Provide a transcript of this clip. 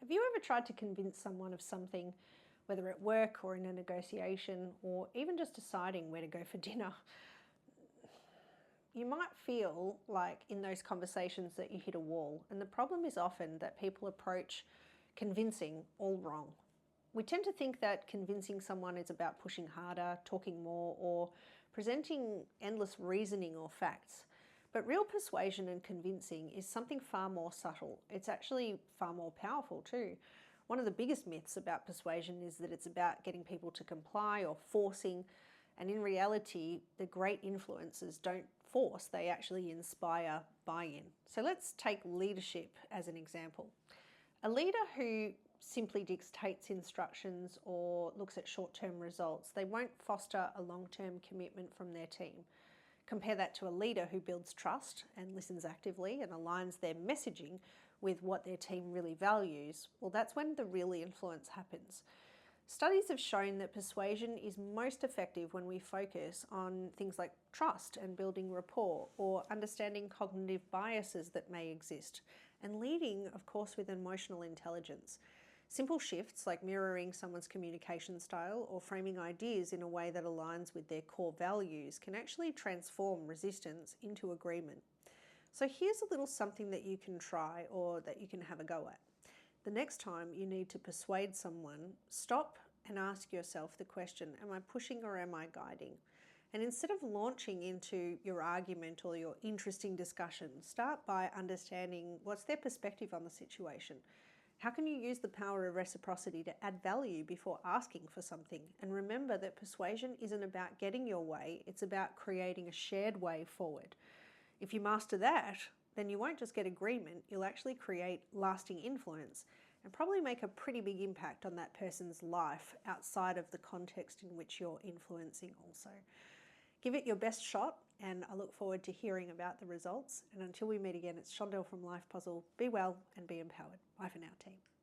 Have you ever tried to convince someone of something, whether at work or in a negotiation, or even just deciding where to go for dinner? You might feel like in those conversations that you hit a wall, and the problem is often that people approach convincing all wrong. We tend to think that convincing someone is about pushing harder, talking more, or presenting endless reasoning or facts. But real persuasion and convincing is something far more subtle. It's actually far more powerful too. One of the biggest myths about persuasion is that it's about getting people to comply or forcing, and in reality, the great influencers don't force, they actually inspire buy-in. So let's take leadership as an example. A leader who simply dictates instructions or looks at short-term results, they won't foster a long-term commitment from their team. Compare that to a leader who builds trust and listens actively and aligns their messaging with what their team really values. Well, that's when the real influence happens. Studies have shown that persuasion is most effective when we focus on things like trust and building rapport, or understanding cognitive biases that may exist, and leading, of course, with emotional intelligence. Simple shifts like mirroring someone's communication style or framing ideas in a way that aligns with their core values can actually transform resistance into agreement. So here's a little something that you can try or that you can have a go at. The next time you need to persuade someone, stop and ask yourself the question, am I pushing or am I guiding? And instead of launching into your argument or your interesting discussion, start by understanding what's their perspective on the situation. How can you use the power of reciprocity to add value before asking for something? And remember that persuasion isn't about getting your way, it's about creating a shared way forward. If you master that, then you won't just get agreement, you'll actually create lasting influence and probably make a pretty big impact on that person's life outside of the context in which you're influencing also. Give it your best shot, and I look forward to hearing about the results. And until we meet again, it's Shondell from Life Puzzle. Be well and be empowered. Bye for now, team.